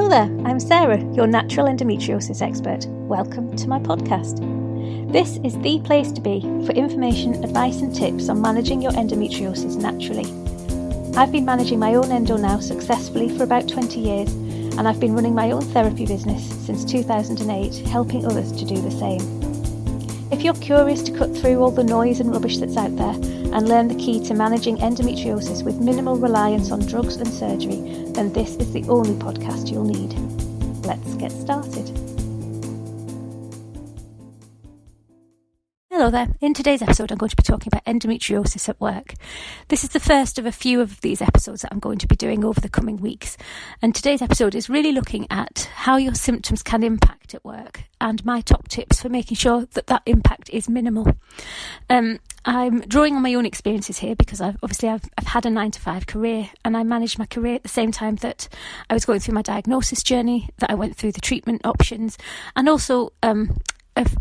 Hello there, I'm Sarah, your natural endometriosis expert. Welcome to my podcast. This is the place to be for information, advice and tips on managing your endometriosis naturally. I've been managing my own endo now successfully for about 20 years, and I've been running my own therapy business since 2008, helping others to do the same. If you're curious to cut through all the noise and rubbish that's out there and learn the key to managing endometriosis with minimal reliance on drugs and surgery, then this is the only podcast you'll need. Let's get started. Hello there. In today's episode, I'm going to be talking about endometriosis at work. This is the first of a few of these episodes that I'm going to be doing over the coming weeks. And today's episode is really looking at how your symptoms can impact at work and my top tips for making sure that that impact is minimal. I'm drawing on my own experiences here because I've had a 9-to-5 career, and I managed my career at the same time that I was going through my diagnosis journey, that I went through the treatment options, and also a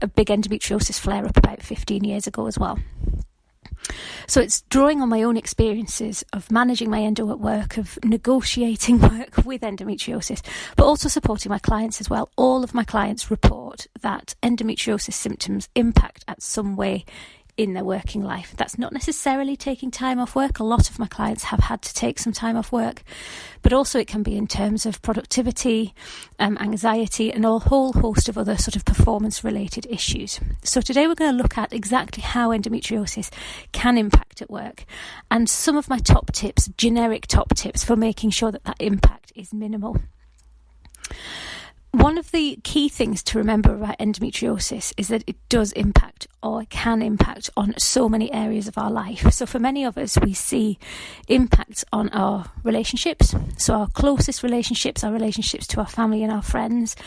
big endometriosis flare-up about 15 years ago as well. So it's drawing on my own experiences of managing my endo at work, of negotiating work with endometriosis, but also supporting my clients as well. All of my clients report that endometriosis symptoms impact at some way in their working life. That's not necessarily taking time off work. A lot of my clients have had to take some time off work, but also it can be in terms of productivity, anxiety, and a whole host of other sort of performance-related issues. So today we're going to look at exactly how endometriosis can impact at work, and some of my top tips, generic top tips for making sure that that impact is minimal. One of the key things to remember about endometriosis is that it does impact, or can impact, on so many areas of our life. So for many of us, we see impacts on our relationships, so our closest relationships, our relationships to our family and our friends.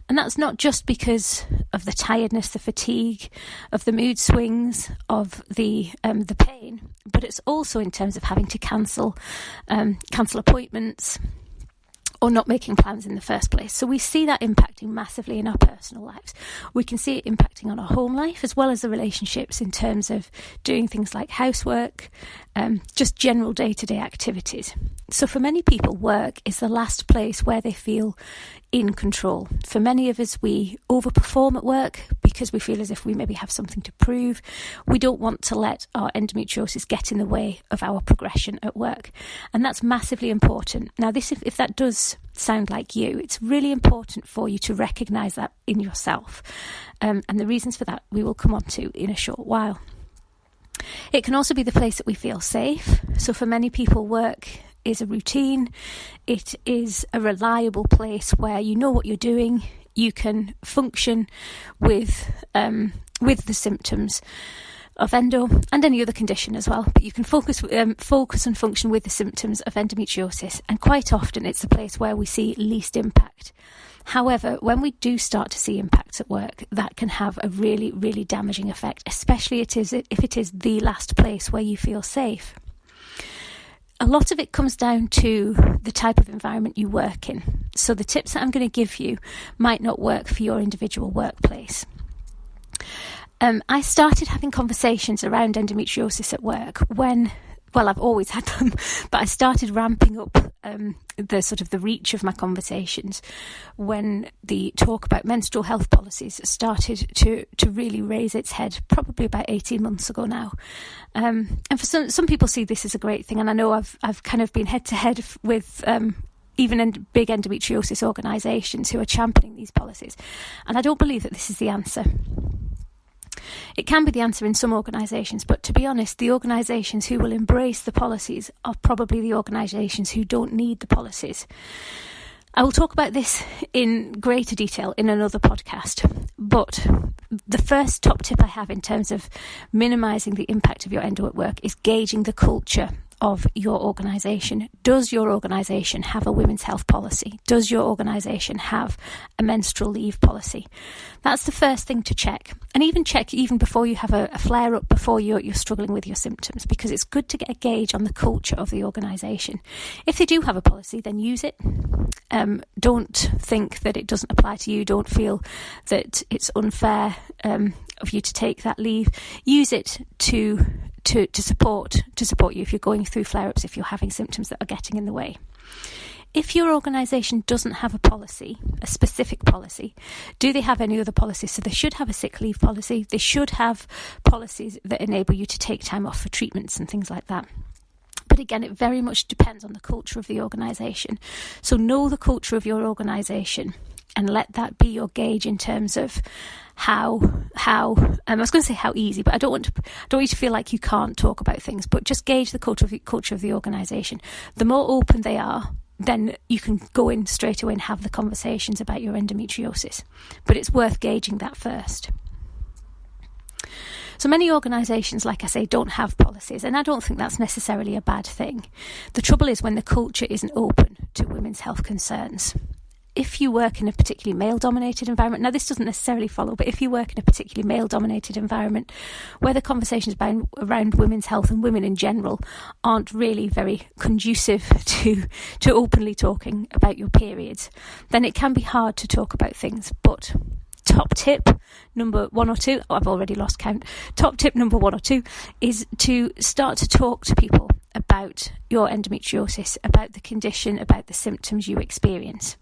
And that's not just because of the tiredness, the fatigue, of the mood swings, of the pain, but it's also in terms of having to cancel appointments, or not making plans in the first place. So we see that impacting massively in our personal lives. We can see it impacting on our home life as well as the relationships in terms of doing things like housework, just general day-to-day activities. So for many people, work is the last place where they feel in control. For many of us, we overperform at work because we feel as if we maybe have something to prove. We don't want to let our endometriosis get in the way of our progression at work. And that's massively important. Now, if that does sound like you, it's really important for you to recognise that in yourself. And the reasons for that we will come on to in a short while. It can also be the place that we feel safe. So for many people, work is a routine. It is a reliable place where you know what you're doing. You can function with the symptoms of endo and any other condition as well, but you can focus and function with the symptoms of endometriosis, and quite often it's the place where we see least impact. However, when we do start to see impacts at work, that can have a really, really damaging effect, especially if it is the last place where you feel safe. A lot of it comes down to the type of environment you work in. So the tips that I'm going to give you might not work for your individual workplace. I started having conversations around endometriosis at work I've always had them, but I started ramping up the reach of my conversations when the talk about menstrual health policies started to really raise its head, probably about 18 months ago now. And for some people see this as a great thing, and I know I've kind of been head to head with even big endometriosis organisations who are championing these policies, and I don't believe that this is the answer. It can be the answer in some organisations, but to be honest, the organisations who will embrace the policies are probably the organisations who don't need the policies. I will talk about this in greater detail in another podcast, but the first top tip I have in terms of minimising the impact of your endo at work is gauging the culture of your organisation. Does your organisation have a women's health policy? Does your organisation have a menstrual leave policy? That's the first thing to check. And even check even before you have a flare-up, before you're struggling with your symptoms, because it's good to get a gauge on the culture of the organisation. If they do have a policy, then use it. Don't think that it doesn't apply to you. Don't feel that it's unfair of you to take that leave. Use it to support you if you're going through flare-ups, if you're having symptoms that are getting in the way. if your organisation doesn't have a policy, a specific policy, do they have any other policies? So they should have a sick leave policy. They should have policies that enable you to take time off for treatments and things like that. But again, it very much depends on the culture of the organisation. So know the culture of your organisation and let that be your gauge in terms of how I was going to say how easy, but I don't want you to feel like you can't talk about things, but just gauge the culture of the organisation. The more open they are, then you can go in straight away and have the conversations about your endometriosis. But it's worth gauging that first. So many organisations, like I say, don't have policies, and I don't think that's necessarily a bad thing. The trouble is when the culture isn't open to women's health concerns. If you work in a particularly male-dominated environment, now this doesn't necessarily follow, but if you work in a particularly male-dominated environment where the conversations around women's health and women in general aren't really very conducive to openly talking about your periods, then it can be hard to talk about things. But top tip number 1 or 2, I've already lost count. Top tip number 1 or 2 is to start to talk to people about your endometriosis, about the condition, about the symptoms you experience.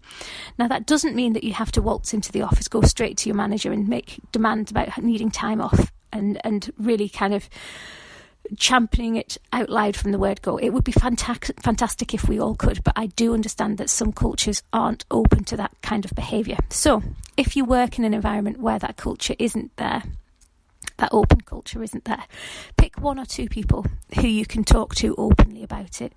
Now, that doesn't mean that you have to waltz into the office, go straight to your manager and make demands about needing time off and really kind of championing it out loud from the word go. It would be fantastic if we all could, but I do understand that some cultures aren't open to that kind of behaviour. So if you work in an environment where that culture isn't there, that open culture isn't there, pick 1 or 2 people who you can talk to openly about it.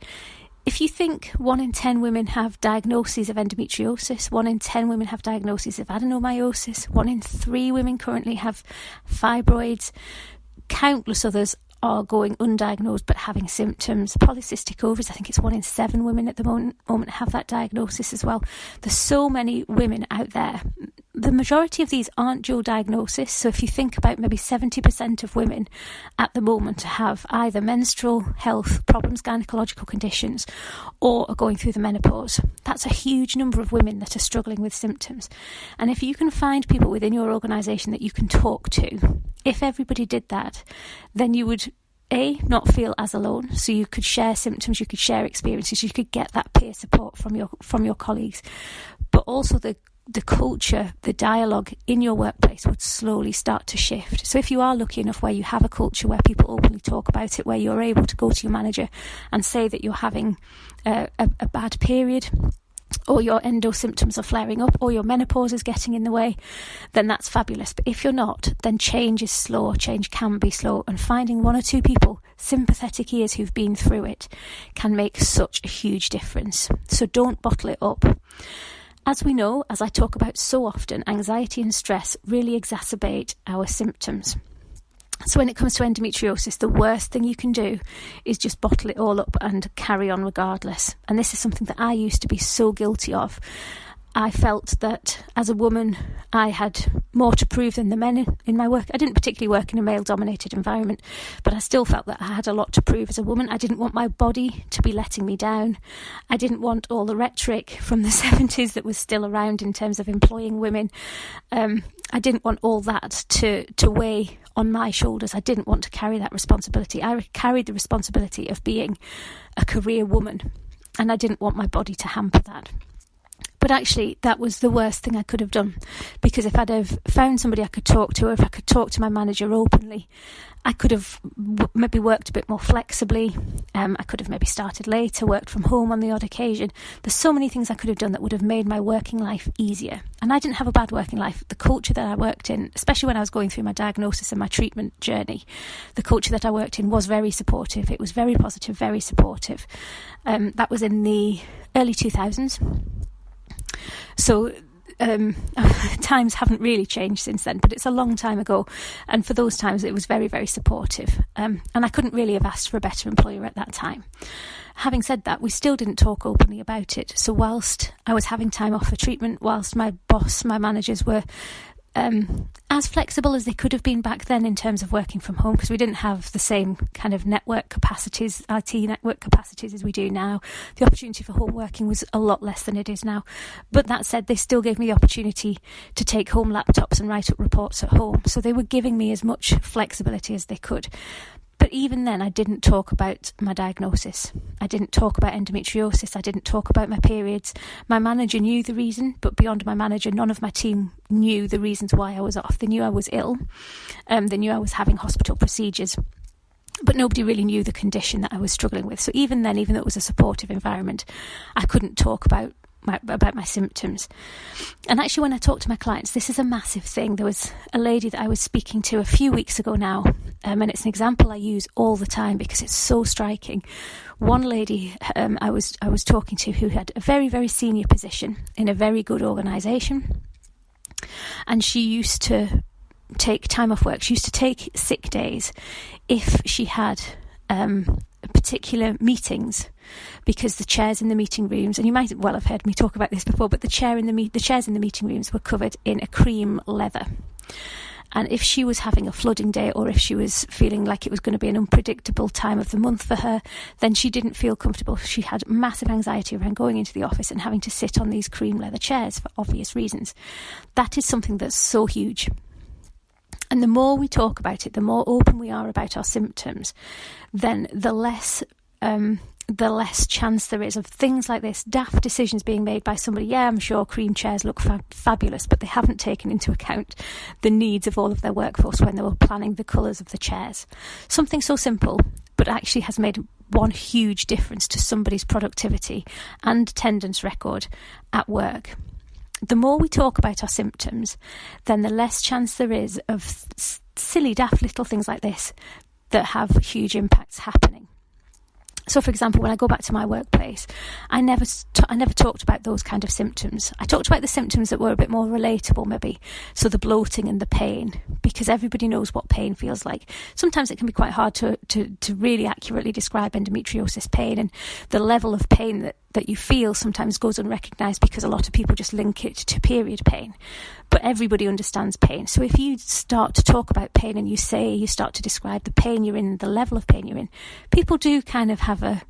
If you think 1 in 10 women have diagnoses of endometriosis, 1 in 10 women have diagnoses of adenomyosis, 1 in 3 women currently have fibroids, countless others are going undiagnosed but having symptoms. Polycystic ovaries, I think it's 1 in 7 women at the moment have that diagnosis as well. There's so many women out there. The majority of these aren't dual diagnosis, so if you think about maybe 70% of women at the moment have either menstrual health problems, gynecological conditions, or are going through the menopause. That's a huge number of women that are struggling with symptoms. And if you can find people within your organisation that you can talk to, if everybody did that, then you would not feel as alone, so you could share symptoms, you could share experiences, you could get that peer support from your colleagues, but also the culture, the dialogue in your workplace would slowly start to shift. So if you are lucky enough where you have a culture where people openly talk about it, where you're able to go to your manager and say that you're having a bad period, or your endo symptoms are flaring up, or your menopause is getting in the way, then that's fabulous. But if you're not, then change is slow, change can be slow, and finding 1 or 2 people, sympathetic ears who've been through it, can make such a huge difference. So don't bottle it up. As we know, as I talk about so often, anxiety and stress really exacerbate our symptoms. So when it comes to endometriosis, the worst thing you can do is just bottle it all up and carry on regardless. And this is something that I used to be so guilty of. I felt that as a woman, I had more to prove than the men in my work. I didn't particularly work in a male-dominated environment, but I still felt that I had a lot to prove as a woman. I didn't want my body to be letting me down. I didn't want all the rhetoric from the 70s that was still around in terms of employing women. I didn't want all that to weigh on my shoulders. I didn't want to carry that responsibility. I carried the responsibility of being a career woman, and I didn't want my body to hamper that. But actually, that was the worst thing I could have done, because if I'd have found somebody I could talk to, or if I could talk to my manager openly, I could have maybe worked a bit more flexibly. I could have maybe started later, worked from home on the odd occasion. There's so many things I could have done that would have made my working life easier. And I didn't have a bad working life. The culture that I worked in, especially when I was going through my diagnosis and my treatment journey, the culture that I worked in was very supportive. It was very positive, very supportive. That was in the early 2000s. So times haven't really changed since then, but it's a long time ago, and for those times it was very, very supportive, and I couldn't really have asked for a better employer at that time. Having said that, we still didn't talk openly about it. So whilst I was having time off for treatment, whilst my boss, my managers were as flexible as they could have been back then in terms of working from home, because we didn't have the same kind of network capacities, IT network capacities as we do now. The opportunity for home working was a lot less than it is now. But that said, they still gave me the opportunity to take home laptops and write up reports at home. So they were giving me as much flexibility as they could. But even then, I didn't talk about my diagnosis. I didn't talk about endometriosis. I didn't talk about my periods. My manager knew the reason, but beyond my manager, none of my team knew the reasons why I was off. They knew I was ill. They knew I was having hospital procedures. But nobody really knew the condition that I was struggling with. So even then, even though it was a supportive environment, I couldn't talk about my symptoms. And actually, when I talk to my clients, this is a massive thing. There was a lady that I was speaking to a few weeks ago now, and it's an example I use all the time because it's so striking. One lady I was talking to who had a very, very senior position in a very good organisation, and she used to take time off work. She used to take sick days if she had particular meetings, because the chairs in the meeting rooms, and you might well have heard me talk about this before, but the chairs in the meeting rooms were covered in a cream leather. And if she was having a flooding day, or if she was feeling like it was going to be an unpredictable time of the month for her, then she didn't feel comfortable. She had massive anxiety around going into the office and having to sit on these cream leather chairs for obvious reasons. That is something that's so huge. And the more we talk about it, the more open we are about our symptoms, then the less chance there is of things like this, daft decisions being made by somebody. Yeah, I'm sure cream chairs look fabulous, but they haven't taken into account the needs of all of their workforce when they were planning the colours of the chairs. Something so simple, but actually has made one huge difference to somebody's productivity and attendance record at work. The more we talk about our symptoms, then the less chance there is of silly, daft little things like this that have huge impacts happening. So, for example, when I go back to my workplace, I never talked about those kind of symptoms. I talked about the symptoms that were a bit more relatable, maybe. So the bloating and the pain, because everybody knows what pain feels like. Sometimes it can be quite hard to really accurately describe endometriosis pain, and the level of pain that you feel sometimes goes unrecognised because a lot of people just link it to period pain. But everybody understands pain. So if you start to talk about pain and you start to describe the pain you're in, the level of pain you're in, people do kind of have a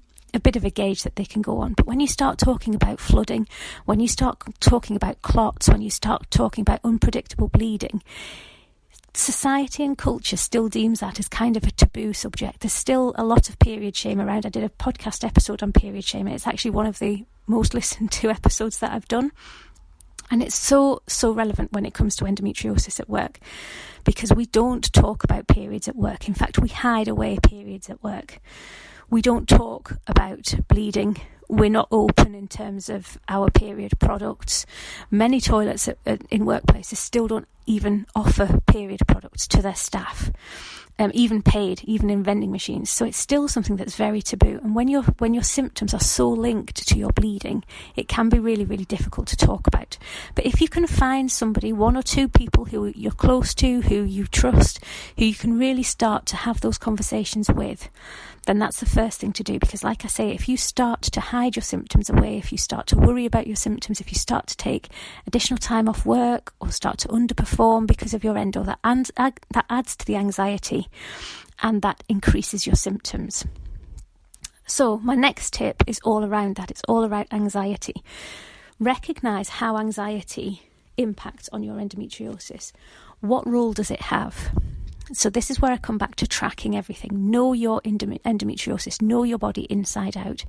bit of a gauge that they can go on. But when you start talking about flooding, when you start talking about clots, when you start talking about unpredictable bleeding, society and culture still deems that as kind of a taboo subject. There's still a lot of period shame around. I did a podcast episode on period shame, and it's actually one of the most listened to episodes that I've done. And it's so relevant when it comes to endometriosis at work, because we don't talk about periods at work. In fact, we hide away periods at work. We don't talk about bleeding. We're not open in terms of our period products. Many toilets in workplaces still don't even offer period products to their staff, even paid, even in vending machines. So it's still something that's very taboo. And when your symptoms are so linked to your bleeding, it can be really, really difficult to talk about. But if you can find somebody, one or two people who you're close to, who you trust, who you can really start to have those conversations with, then that's the first thing to do. Because like I say, if you start to hide your symptoms away, if you start to worry about your symptoms, if you start to take additional time off work or start to underperform because of your endo, that adds to the anxiety and that increases your symptoms. So my next tip is all around that. It's all around anxiety. Recognise how anxiety impacts on your endometriosis. What role does it have? So this is where I come back to tracking everything. Know your endometriosis. Know your body inside out.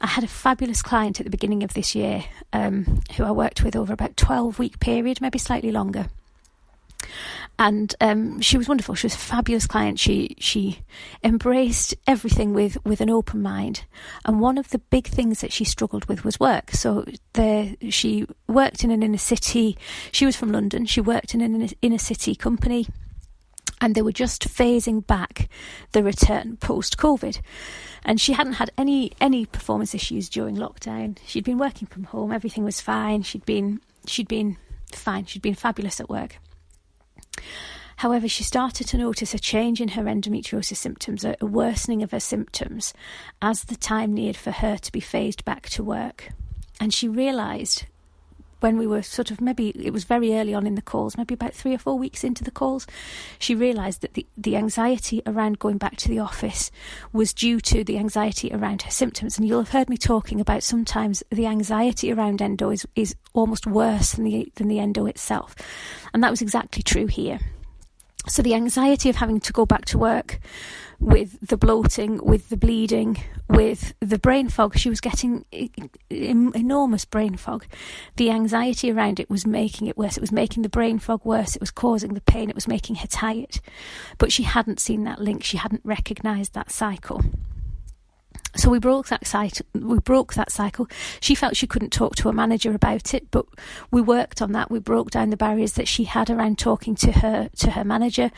I had a fabulous client at the beginning of this year who I worked with over about a 12-week period, maybe slightly longer. And she was wonderful. She was a fabulous client. She embraced everything with an open mind. And one of the big things that she struggled with was work. So she worked in an inner city. She was from London. She worked in an inner city company. And they were just phasing back the return post-COVID. And she hadn't had any performance issues during lockdown. She'd been working from home. Everything was fine. She'd been fine. She'd been fabulous at work. However, she started to notice a change in her endometriosis symptoms, a worsening of her symptoms as the time neared for her to be phased back to work. And she realised, when we were maybe it was very early on in the calls, maybe about 3 or 4 weeks into the calls, she realised that the anxiety around going back to the office was due to the anxiety around her symptoms. And you'll have heard me talking about sometimes the anxiety around endo is almost worse than the endo itself. And that was exactly true here. So the anxiety of having to go back to work with the bloating, with the bleeding, with the brain fog, she was getting enormous brain fog. The anxiety around it was making it worse. It was making the brain fog worse. It was causing the pain. It was making her tired. But she hadn't seen that link. She hadn't recognised that cycle. So we broke that cycle. She felt she couldn't talk to her manager about it, but we worked on that. We broke down the barriers that she had around talking to her manager.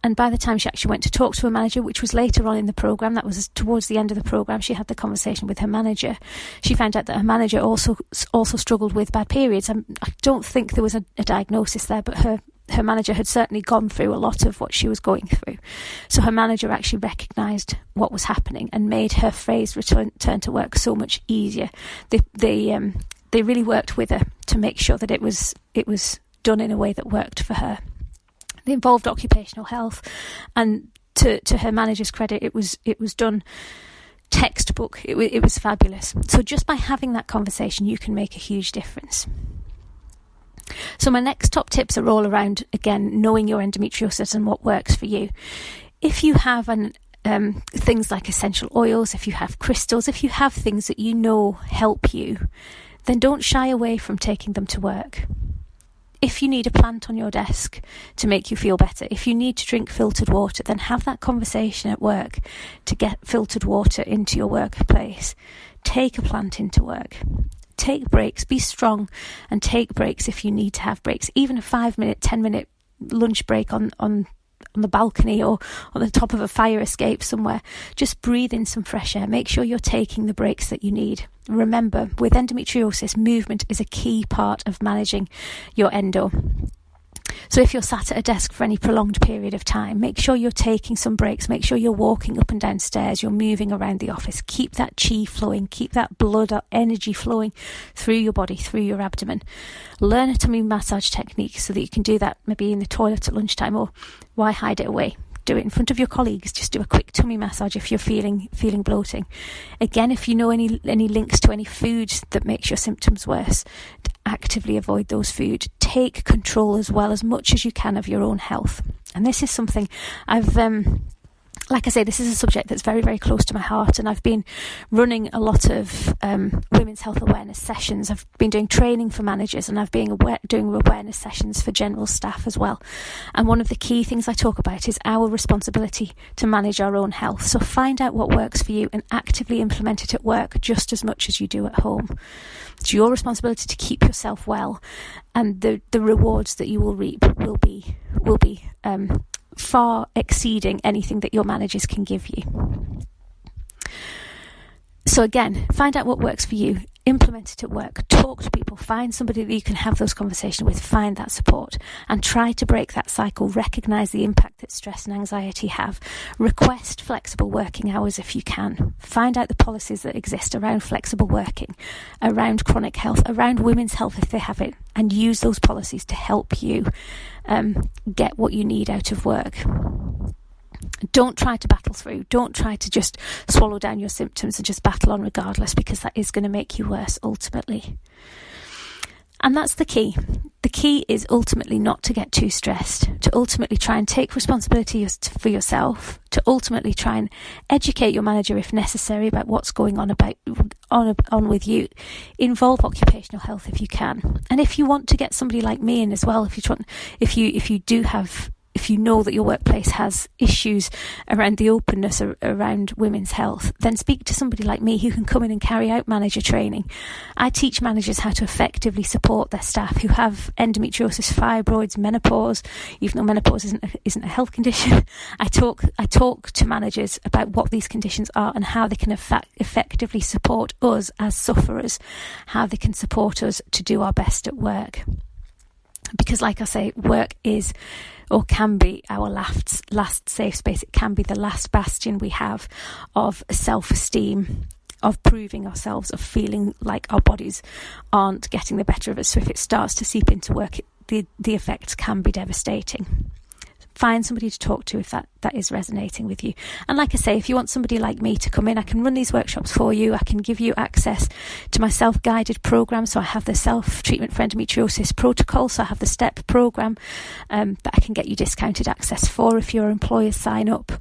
And by the time she actually went to talk to her manager, which was later on in the programme, that was towards the end of the programme, she had the conversation with her manager. She found out that her manager also struggled with bad periods. I don't think there was a diagnosis there, but her manager had certainly gone through a lot of what she was going through. So her manager actually recognised what was happening and made her phase return to work so much easier. They really worked with her to make sure that it was done in a way that worked for her. It involved occupational health, and to her manager's credit, it was done textbook. It was fabulous. So just by having that conversation, you can make a huge difference. So my next top tips are all around, again, knowing your endometriosis and what works for you. If you have things like essential oils, if you have crystals, if you have things that you know help you, then don't shy away from taking them to work. If you need a plant on your desk to make you feel better, if you need to drink filtered water, then have that conversation at work to get filtered water into your workplace. Take a plant into work. Take breaks, be strong, and take breaks if you need to have breaks. Even a 5-minute, 10-minute lunch break on the balcony or on the top of a fire escape somewhere. Just breathe in some fresh air. Make sure you're taking the breaks that you need. Remember, with endometriosis, movement is a key part of managing your endo. So if you're sat at a desk for any prolonged period of time, make sure you're taking some breaks. Make sure you're walking up and down stairs. You're moving around the office. Keep that chi flowing. Keep that blood or energy flowing through your body, through your abdomen. Learn a tummy massage technique so that you can do that maybe in the toilet at lunchtime, or why hide it away? Do it in front of your colleagues. Just do a quick tummy massage if you're feeling bloating. Again, if you know any links to any food that makes your symptoms worse, actively avoid those foods. Take control as much as you can of your own health. And this is something I've like I say, this is a subject that's very, very close to my heart, and I've been running a lot of women's health awareness sessions. I've been doing training for managers, and I've been doing awareness sessions for general staff as well. And one of the key things I talk about is our responsibility to manage our own health. So find out what works for you and actively implement it at work just as much as you do at home. It's your responsibility to keep yourself well, and the rewards that you will reap will be far exceeding anything that your managers can give you. So again, find out what works for you, implement it at work, talk to people, find somebody that you can have those conversations with, find that support, and try to break that cycle. Recognise the impact that stress and anxiety have. Request flexible working hours if you can. Find out the policies that exist around flexible working, around chronic health, around women's health if they have it, and use those policies to help you get what you need out of work. Don't try to battle through. Don't try to just swallow down your symptoms and just battle on regardless, because that is going to make you worse ultimately. And that's the key. The key is ultimately not to get too stressed, to ultimately try and take responsibility for yourself, to ultimately try and educate your manager if necessary about what's going on with you. Involve occupational health if you can. And if you want to get somebody like me in as well, if you know that your workplace has issues around the openness around women's health, then speak to somebody like me who can come in and carry out manager training. I teach managers how to effectively support their staff who have endometriosis, fibroids, menopause. Even though menopause isn't a health condition, I talk to managers about what these conditions are and how they can effectively support us as sufferers, how they can support us to do our best at work. Because like I say, work is or can be our last safe space. It can be the last bastion we have of self-esteem, of proving ourselves, of feeling like our bodies aren't getting the better of us. So if it starts to seep into work, the effects can be devastating. find somebody to talk to if that is resonating with you. And like I say, if you want somebody like me to come in, I can run these workshops for you. I can give you access to my self-guided program. So I have the self-treatment for endometriosis protocol. So I have the STEP program that I can get you discounted access for if your employers sign up.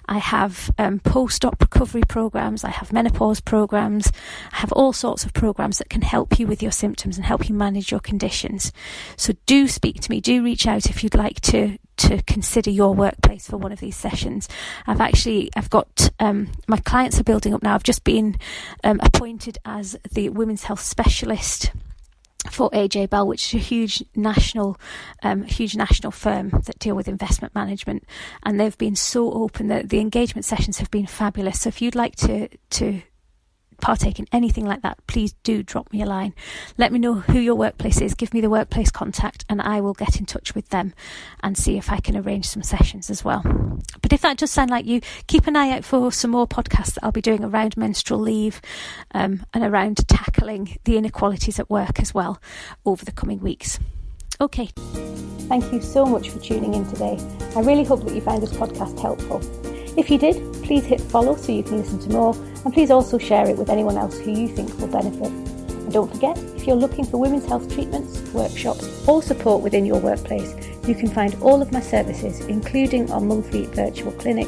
I have post-op recovery programs. I have menopause programs. I have all sorts of programs that can help you with your symptoms and help you manage your conditions. So do speak to me. Do reach out if you'd like to consider your workplace for one of these sessions. I've got my clients are building up now. I've just been appointed as the women's health specialist for AJ Bell, which is a huge national firm that deal with investment management, and they've been so open that the engagement sessions have been fabulous. So if you'd like to partake in anything like that, please do drop me a line. Let me know who your workplace is, give me the workplace contact, and I will get in touch with them and see if I can arrange some sessions as well. But if that does sound like you, keep an eye out for some more podcasts that I'll be doing around menstrual leave and around tackling the inequalities at work as well over the coming weeks. Okay, thank you so much for tuning in today. I really hope that you found this podcast helpful. If you did, please hit follow so you can listen to more, and please also share it with anyone else who you think will benefit. And don't forget, if you're looking for women's health treatments, workshops or support within your workplace, you can find all of my services, including our monthly virtual clinic,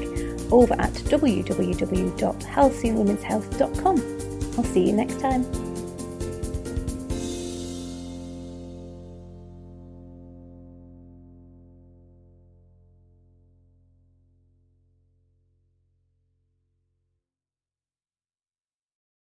over at www.healthyandwomenshealth.com. I'll see you next time.